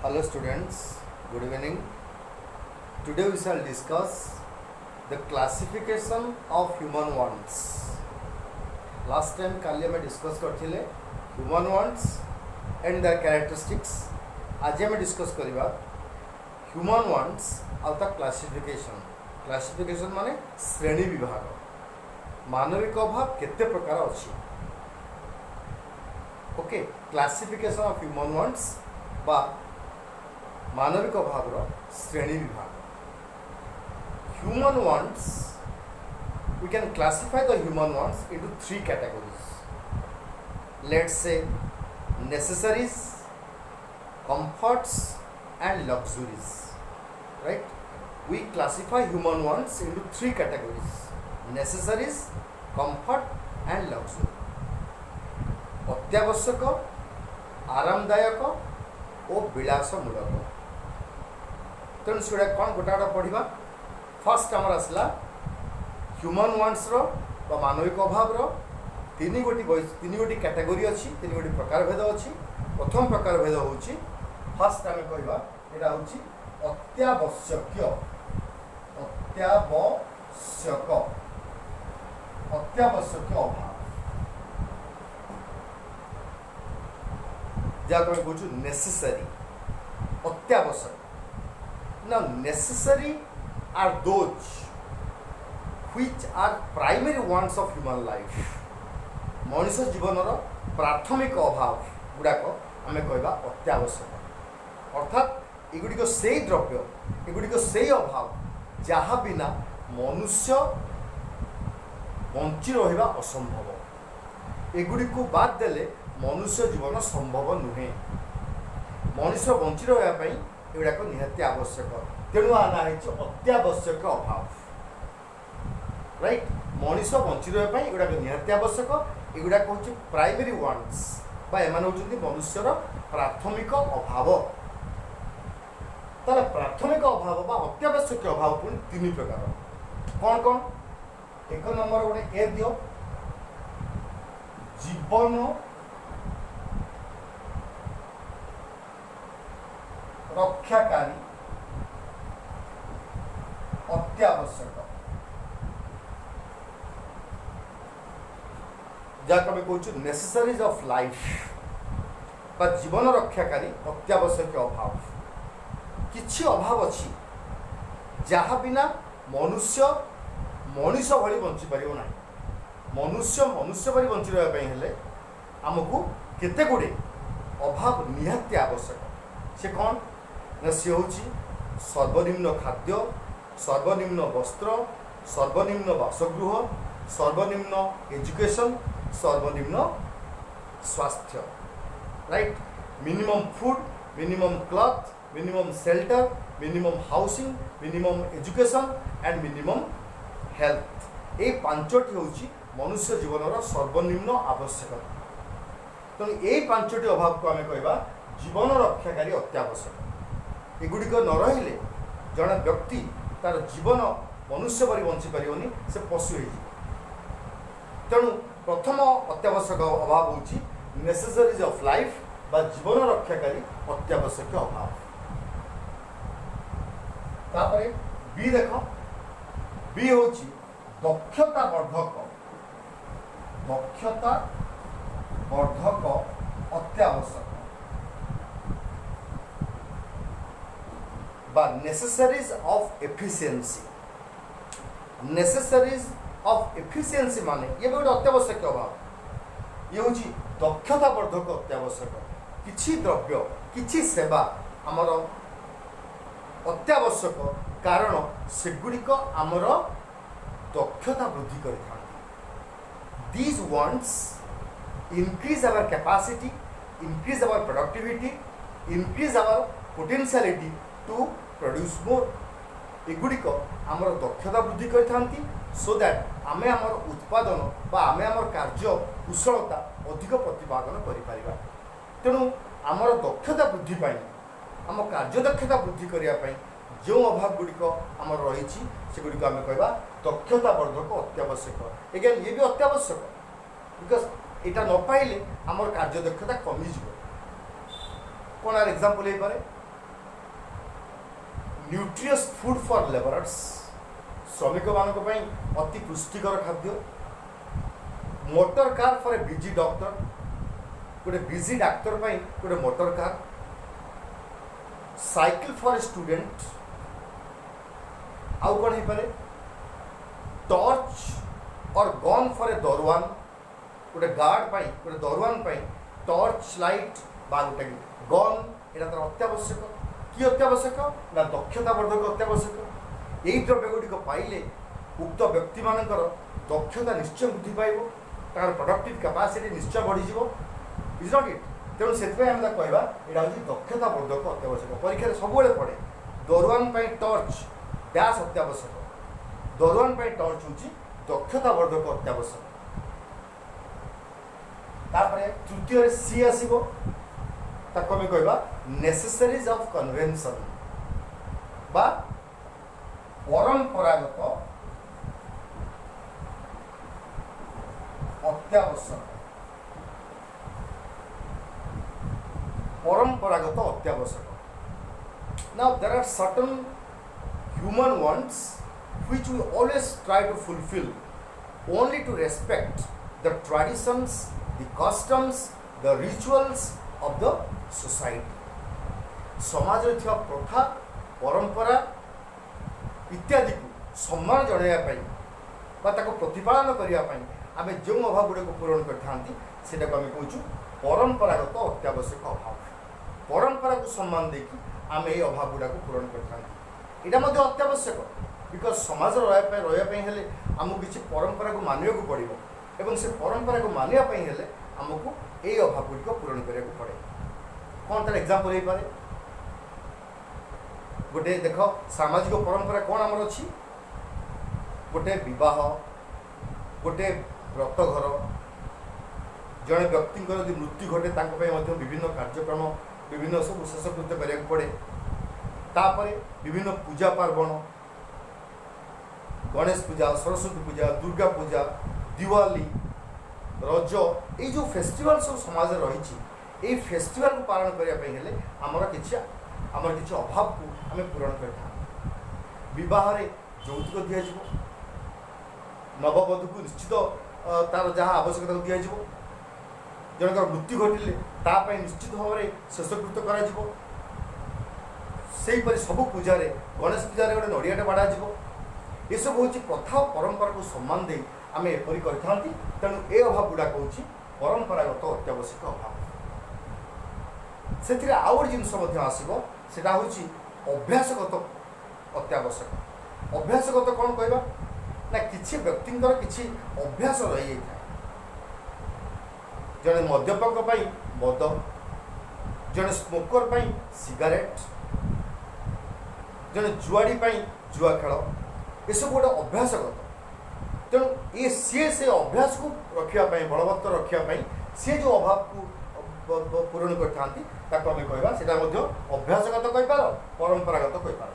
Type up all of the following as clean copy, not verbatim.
Hello students, good evening. Today we shall discuss the classification of human wants. Last time काली हमें discuss करथिले human wants and their characteristics. आज हमें discuss करिबा human wants और ता classification. Classification माने श्रेणी विभाग. मानविक अभाव केते प्रकार अछि. Okay, classification of human wants बा मानविक अभाव श्रेणी विभाग. Human wants, we can classify the human wants into three categories. Let's say necessaries, comforts and luxuries. Right? We classify human wants into three categories: necessaries, comfort and luxury. अत्यावश्यक, आरामदायक और विलासमूलक. तेणु से कौन गोटा गोटा पढ़ा. फर्स्ट आमर आसला ह्यूमन वांट्स मानविक अभाव तीन गोटी कैटेगरी अच्छी, तीन गोटी प्रकार भेद अच्छी. प्रथम प्रकार भेद हूँ फर्स्ट आम कह अत्यावश्यक अभाव जहाँ तुम कह नेसेसरी अत्यावश्यक. Now necessary are those which are primary wants of human life. मनुष्य जीवनर प्राथमिक अभाव गुड़ाक आम कहवा अत्यावश्यक. अर्थात एगुड़िक से द्रव्य, एगुड़िक से अभाव जहाँ बिना मनुष्य बंची रहा असंभव. एगुड़िक बाद देले मनुष्य जीवन संभव नुहे. मनुष्य बंची रहा एगुड़ाक निहाती आवश्यक. तेणु आना अत्यावश्यक अभाव. राइट, मनुष्य बंची रहा एगुड़ाक निहाती आवश्यक. एगुड़ाक हूँ प्राइमरी वांट्स बा एमान होउछन्ति मनुष्यर प्राथमिक अभाव. ताले प्राथमिक अभाव बा अत्यावश्यक अभाव पुणी तीन प्रकार. कौन कौन? एक नंबर गोटे ए दियो, जीवन रक्षाकारी अत्यावश्यक. जहाँ कमी कहूँ नेसेसरीज ऑफ लाइफ बा जीवन रक्षाकारी अत्यावश्यक अभाव. किछि अभाव अच्छी जहाँ बिना मनुष्य मनुष्य भली बंची पारिबो नाही. मनुष्य मनुष्य भली बंची रहा हेले आमको केते गुड़े अभाव निहाती आवश्यक. से कौन ना सी हूँ सर्वनिम्न खाद्य, सर्वनिम्न वस्त्र, सर्वनिम्न बासगृह, सर्वनिम्न एजुकेशन, सर्वनिम्न स्वास्थ्य. Right, minimum food, minimum cloth, minimum shelter, minimum housing, minimum education and minimum health. ये पांचटी हूँ मनुष्य जीवन सर्वनिम्न आवश्यकता. तेणु ये पांचटी अभाव को आम कहवा जीवन रक्षाकारी अत्यावश्यक. एगुड़िक न रही जड़े व्यक्ति तार जीवन मनुष्य परि बंची पारिबनी, से पशु हो. तेणु प्रथम अत्यावश्यक अभाव हूँ नेसेसरीज ऑफ लाइफ बा जीवन रक्षाकारी अत्यावश्यक अभाव. तापरे बी देख, बी हूँ दक्षता वर्धक. दक्षता वर्धक अत्यावश्यक बा necessaries of efficiency. Necessaries of efficiency माने ये भी गोटे अत्यावश्यक अभाव. ये हूँ दक्षता वर्धक अत्यावश्यक. किछि द्रव्य किछि सेवा आमर अत्यावश्यक कारण सेगुड़िक आमर दक्षता वृद्धि कर. These wants increase our capacity, increase our productivity, increase our potentiality to produce more. एगुड़िक आमर दक्षता वृद्धि करथांती सो दैट आमे आमर उत्पादन बा आमे आमर कार्य कुशलता अधिक प्रतिपादन करिपारिबा. तेणु आमर दक्षता वृद्धि पाई आम कार्य दक्षता वृद्धि करिया पाई जो अभाव गुड़िक आमर रही से गुड़िक आम कहवा दक्षता वर्धक अत्यावश्यक. एगेन ये भी अत्यावश्यक बिकज यहाँ न पाइले आमर कार्य दक्षता कमिज. कौन आर एग्जाम्पल हो पारे न्यूट्रियस फूड फॉर लेबरर्स, श्रमिक मानक पई अति पुष्टिकर खाद्य, motor car for a busy doctor, गोटे बिजी डाक्तर पई गोटे motor car, cycle for a student, आउ कौन हो पारे टॉर्च और गन फॉर ए दरवान, गोटे गार्ड पाई गोटे दरवान पाई टॉर्च लाइट बा गोटे गन, यहाँ तार अत्यावश्यक कि अत्यावश्यक ना दक्षतावर्धक अत्यावश्यक। यही द्रव्य गुड़िक पाइले उक्त व्यक्ति मानकर दक्षता निश्चय वृद्धि पाइब, तार प्रोडक्टिव कैपेसिटी निश्चय बढ़ी इज नॉट इट। तेणु से आम कहवा यहाँ हूँ दक्षतावर्धक अत्यावश्यक। परीक्षा सब पड़े दरवान टॉर्च डैश अत्यावश्यक, दरवान टॉर्च हूँ दक्षतावर्धक अत्यावश्यक। तापर तृतीय सी आसो ताको आम कहवा नेसेसरीज ऑफ कन्वेंशन बा परंपरागत अत्यावश्यक, परंपरागत अत्यावश्यक। Now there are certain human wants which we always try to fulfill only to respect the traditions, the customs, the rituals of the society. समाज रे थिया प्रथा परंपरा इत्यादि को सम्मान जणाइवाई बा ताको प्रतिपालन करने आम जो अभाव गुड़े को पूरण करता को आम कहूँ परंपरागत अत्यावश्यक अभाव। परंपरा को सम्मान देकी आम ये अभाव गुड़ा को पूरण करता यहाँ अत्यावश्यक, बिकज समाज रही आमको किसी परंपरा को मानिया को पड़ो एवं से परंपरा को मानियापी आमको ये अभाव गुड़िक पूरण करने को पड़े। कौन तार एग्जांपल हो पारे गोटे देख सामाजिक परंपरा कौन आमर अच्छी, गोटे बह गोटे व्रतघर जड़े व्यक्ति मृत्यु घटे विभिन्न कार्यक्रम विभिन्न सब शेषकृत्य कराया पड़े। तापरे विभिन्न पूजा पार्वण गणेश पूजा, सरस्वती पूजा, दुर्गा पूजा, दिवाली, रज ये जो फेस्टिवल सब समाज रही फेस्टिवल को पालन करने आमर किसी अभाव को आम पूरण कर। बह यौतुक दि नववधू को निश्चित तार जहाँ आवश्यकता को दि जनकर मृत्यु घटिले ताप निश्चित भाव में शेषकृत्य कर सेहीपरि सब पूजा गणेश पूजा गोटे नड़ियाटे बाड़ा ये सब हूँ प्रथा और परंपरा को सम्मान दे आम एपरी करता। तेणु ये अभाव गुड़ाक हूँ परंपरागत अत्यावश्यक अभाव। से आउ गोटे जिनस आसो सेटा हूँ अभ्यासगत अत्यावश्यक। अभ्यासगत कौन कहवा ना किसी व्यक्तिंकर किसी अभ्यास रही था। जड़े मद्यपक मद, जड़े स्मोकर सिगारेट, जड़े जुआड़ी जुआ खेल, ये सब गोटे अभ्यासगत। तेणु ये सी से अभ्यास को रखापी बलवत्तर रखापी सी जो अभाव को पूरण करते आम कहवा से अभ्यासगत कहींपार परंपरागत कहींपार।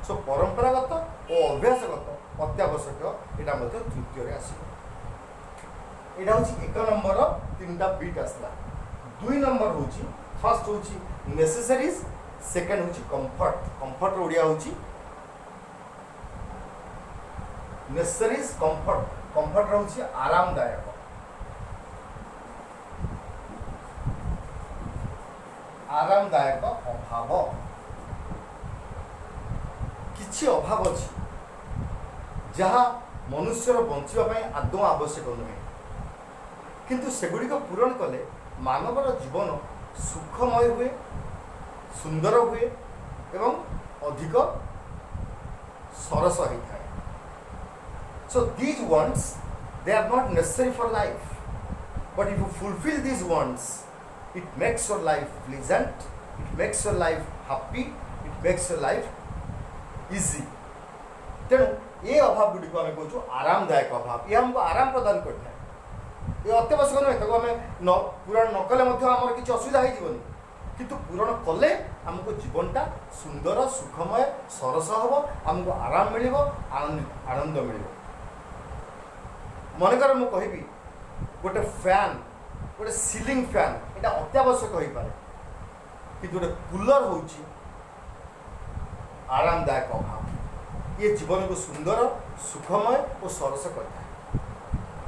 सो परंपरागत और अभ्यासगत अत्यावश्यक यहाँ तृतीय आसो। यहाँ हूँ एक नंबर तीन टा बीट आसला। दुई नंबर हूँ फर्स्ट हूँ नेसेसरीज, सेकेंड हूँ कंफर्ट। कंफर्ट ओडिया हूँ नेसेसरीज कंफर्ट। कंफर्ट हूँ आरामदायक। आरामदायक अभाव किछि अभाव अच्छी जहाँ मनुष्यर बंचापी आदौ आवश्यक नुहे, किंतु सेगुड़िक पूरण कले मानवर जीवन सुखमय हुए, सुंदर हुए एवं अधिक सरस होता है। So these wants they are not necessary for life, but if you fulfil these wants it makes your life pleasant, it makes your life happy, it makes your life easy. तेणु ये अभाव गुड़ी को आम कहूँ आरामदायक अभाव। ये हमको आराम प्रदान करता है। ये अत्यावश्यक नुहे, आम पूरण न कले आमर किसी असुविधा हो, किंतु पूरण कले आमको जीवनटा सुंदर सुखमय सरस हम, आमको आराम मिल आनंद मिल। मनकर मु कहि गोटे फैन गोटे सीलिंग फैन यहाँ अत्यावश्यक हो पारे, कि गोटे कूलर हूँ आरामदायक अभाव ये जीवन को सुंदर सुखमय और सरस करता है।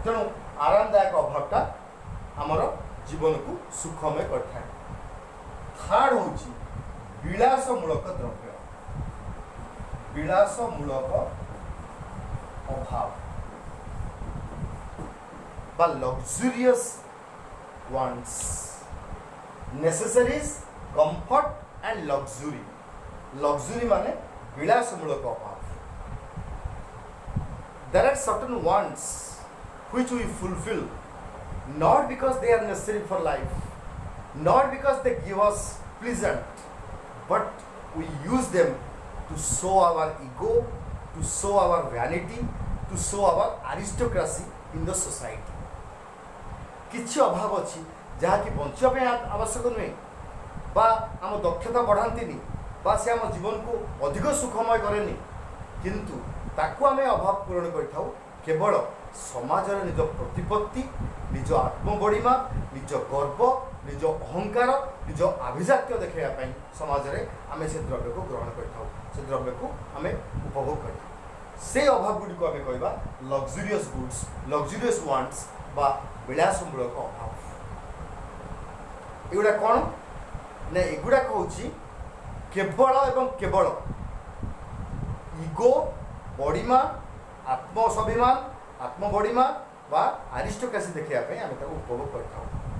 तेणु आरामदायक अभावटा आमर जीवन को सुखमय करता है। थर्ड हूँ विलासमूलक द्रव्य, विलासमूलक अभाव बा luxurious wants, necessaries comfort and luxury. Luxury माने विलासमूलक अभाव। There are certain wants which we fulfill not because they are necessary for life, not because they give us pleasant, but we use them to show our ego, to show our vanity, to show our aristocracy in the society. किछि अभाव अछि जहाँकि बंचिया पे आवश्यक नुहे बा आम दक्षता बढ़ाती बा से आम जीवन को अधिक सुखमय करेनि, किंतु ताकू आम अभाव पूरण कर केवल समाज निज प्रतिपत्ति, निज आत्मबड़िमा, निज गर्व, निज अहंकार, निज आभिजात्य देखापी समाज में आम से द्रव्य को ग्रहण कर द्रव्य को आम उपभोग कर से अभाव गुड़ी को आम कह लग्जूरियस गुड्स, लग्जूरियस वांट्स बा विलासमूलक अभाव। एगुड़ा कौन ना एगुड़ाक हूँ केवल एवं केवल इगो बड़िमा, आत्मस्वाभिमान, आत्मबड़िमा बा आरिस्टोक्रेसी देखापी आम उपभोग कर।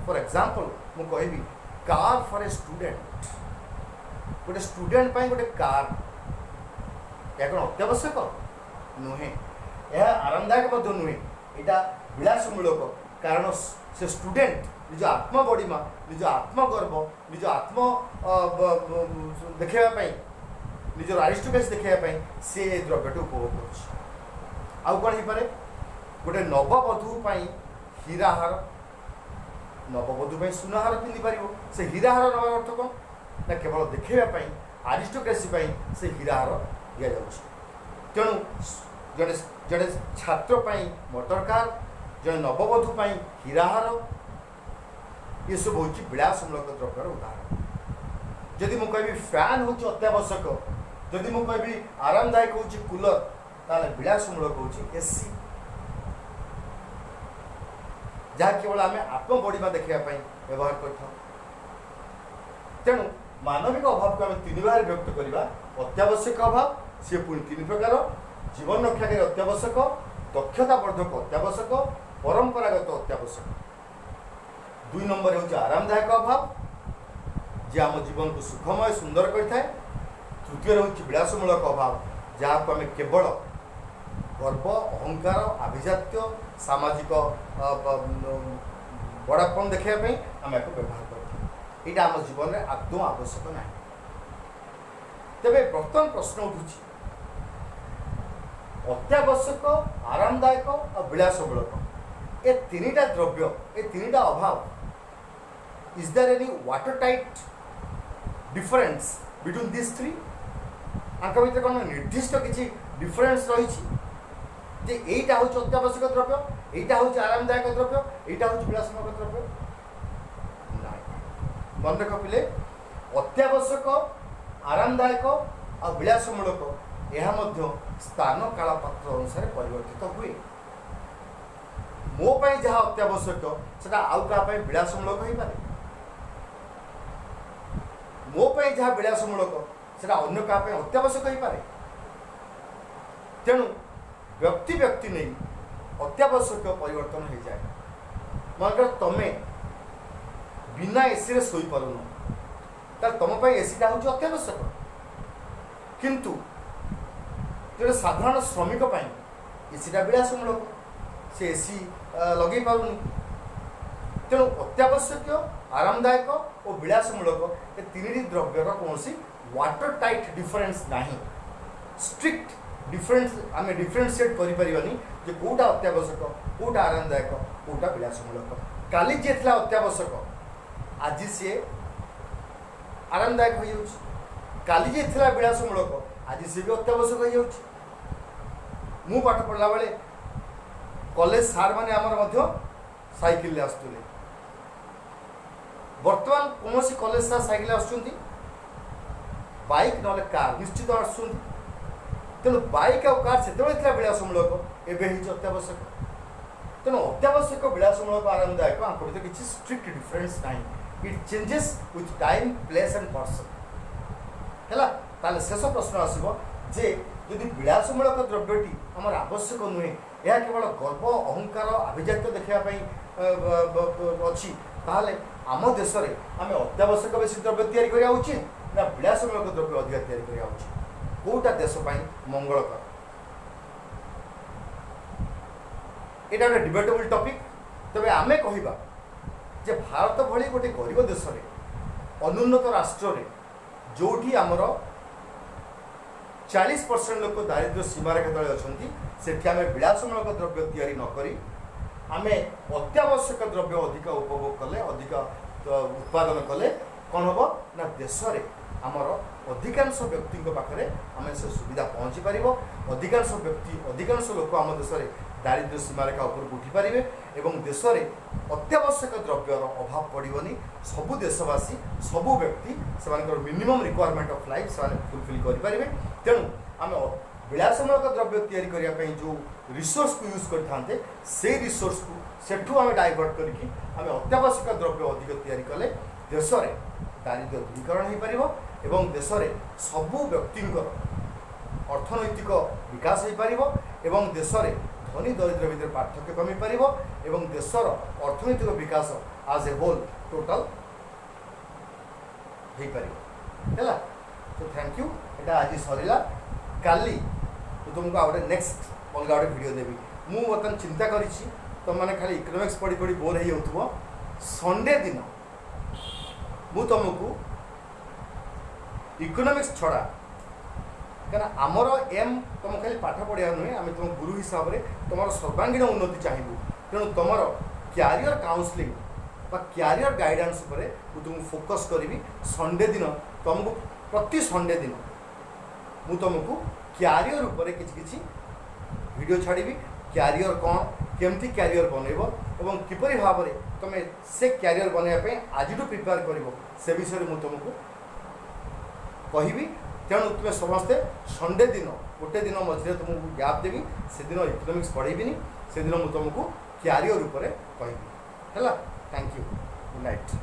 फॉर एग्जांपल मु कहबी कार फॉर ए स्टूडेंट, गोटे स्टूडेंट पाई गोटे कार या कौन अत्यावश्यक नुहे, यह आरामदायक नुहे, यहाँ विलासमूलक। कारण से स्टूडेंट निज आत्मबड़िमा, निज आत्मगर्व, निज आत्म देखापी, निजर आरिस्टोक्रेसी देखापी से द्रव्यटी उपभोग कर। आउ कौन हो पारे गोटे नववधू हीराहार, नववधू सुनाहार पिंधि पार से हीराहार नवा अर्थ कौन ना केवल देखापी आरिस्टोक्रेसी से हीराहार दि जाऊँ। तेणु जड़े जड़े छात्र मोटर कार, जड़े नववधू हीराहार, ये सब हूँ विलासमूलक द्रव्यर उदाहरण। जदि मु कहि फैन हूँ अत्यावश्यक, जदि मु कहि आरामदायक हूँ कूलर, ताले विलासमूलक हूँ एसी, जहाँ केवल आम आत्मबड़िमा देखापी व्यवहार कर। तेणु मानविक अभाव को आम तीन भाग व्यक्त करवा। अत्यावश्यक अभाव सी पुणी तीन प्रकार, जीवन रक्षाकारी अत्यावश्यक, दक्षतावर्धक अत्यावश्यक, परंपरागत अत्यावश्यक। 2 नंबर हूँ आरामदायक अभाव जे आम जीवन को सुखमय सुंदर करता है। तृतीय हूँ विलासमूलक अभाव जहाँ को आम केवल गर्व, अहंकार, आभिजात्य, सामाजिक बड़ापन देखापी आम या व्यवहार कर। यहाँ आम जीवन में आदौ आवश्यक ना। तेरे बर्तमान प्रश्न उठू अत्यावश्यक, आरामदायक और विलासमूलक ये तीनटा द्रव्य, ये तीनटा अभाव, is there any water tight difference between this three? आंका भितर कौन निर्दिष्ट किसी डिफरेंस रही जे एटा हूँ अत्यावश्यक द्रव्य, एटा हूँ आरामदायक द्रव्य, एटा हूँ विलासमूलक द्रव्य? ना। मन रख पिले अत्यावश्यक, आरामदायक और विलासमूलक यह स्थान काल पात्र अनुसार परिवर्तित हुए। मो पाई जहाँ अत्यावश्यक से आउ क्या विलासमूलक हो पारे, मो पाई जहाँ विलासमूलक से अन्य क्या अत्यावश्यक हो पारे। तेणु व्यक्ति व्यक्ति नहीं अत्यावश्यक परिवर्तन हो जाए। मनकर तमें बिना एसी रे सोई पारुन तुम एसीटा हूँ अत्यावश्यक, किंतु जो साधारण श्रमिक एसीटा विलासमूलक, से एसी लगे पारुनी। तेणु अत्यावश्यक, आरामदायक और विलासमूलक ये तीन द्रव्यर कौन वाटर टाइट डिफरेंस ना। स्ट्रिक्ट डिफरेंस आम डिफरेन्सीएट करें जे कौटा अत्यावश्यक, कौटा आरामदायक, कौटा विलासमूलक। काली जी था अत्यावश्यक, आज सी आरामदायक हो जाऊँ। काली जी था विलासमूलक, आज सी भी अत्यावश्यक हो जाऊँ। मु पाठ पढ़ला बेले कॉलेज सार माने आमर साइकिल आसुले, बर्तमान कौन कॉलेज सार साइकिल आसुँच बाइक ना कार निश्चित आसुँच तेणु बाइक आ कार से विलासमूलक एवं अत्यावश्यक तेणु अत्यावश्यक विलासमूलक आरामदायक आम भर किसी स्ट्रिक्ट डिफरेन्स ना it changes with time place and person है ताले शेष प्रश्न आसो जे यदि विलासमूलक द्रव्यटी आमर आवश्यक नुहे यह केवल गर्व अहंकार आभिजात्य देखापी अच्छी ताहले आम देश में आम अत्यावश्यक बेसी द्रव्य या उचित ना विलासमूलक द्रव्य अधिक या उचित कौटा देशपाई मंगलकर यहाँ गोटे डिबेटेबल टॉपिक तबे आमे कहिबा जे भारत भली गोटे गरीब देश में अनुन्नत राष्ट्र रे जोठी आमर 40% लोक दारिद्र्य सीमारेखा तले अछंती सेठी आमे विलासमूलक द्रव्य तैयारी न करी आमे अत्यावश्यक द्रव्य अधिक उपभोग कले अधिक उत्पादन कले कौन हम ना देश में आमर अधिकांश व्यक्ति पाखे आम से सुविधा पहुँची पार अधिकांश व्यक्ति अधिकांश लोक आम देश में दारिद्र्य सीमारेखा उपरକୁ उठिपारे एवं देश में अत्यावश्यक द्रव्यर अभाव पड़ोनी सबु देशवासी सबु व्यक्ति से मिनिमम रिक्वायरमेंट ऑफ लाइफ से फुलफिल करेंगे तेणु आम विलासमूलक द्रव्य तैयारी करने जो रिसोर्स को यूज करते से रिसोर्स को सेठू आम डाइवर्ट करके आम अत्यावश्यक द्रव्य अधिक तैयारी कले देश में दारिद्र्य दूरीकरण हो पार एवं देश में सबु व्यक्ति अर्थनैतिक विकास हो पार एवं देश में धनी दरिद्र भितर पार्थक्य कमी पार एवं देशर अर्थनैतिक विकास आज ए होल टोटाल हो पार तो थैंक यू यहाँ आज सरला काली तुमको आ गए नेक्स्ट अलग गोटे भिड देवी मुझे बर्तमान चिंता करी तुम मैंने खाली इकोनॉमिक्स पढ़ी पढ़ी बोर हो संडे दिन मु तुमको इकोनॉमिक्स छड़ा क्या आमर एम तुम खाली पाठ पढ़ा नुहे आम तुम गुरु हिसाब से तुम सर्वांगीण उन्नति चाहिए तेणु तुम क्यारियर काउंसलिंग क्यारियर गाइडेंस पर तुमको फोकस करी संडे दिन तुमको प्रति संडे दिन मु तुमको क्यारियर उपर किसी वीडियो छाड़ी क्यारियर कौन केमती क्यारियर बनइब और किपरि भाव में तुम से क्यारियर बनवाई आज प्रिपेयर कर से विषय में तुमको कहि तेणु तुम्हें समस्ते संडे दिन गोटे दिन मझे तुमको गैप देवी से दिन इकोनॉमिक्स पढ़ेबी से दिन मुझे तुमको क्यारियर उपर कहि है। Thank you good night.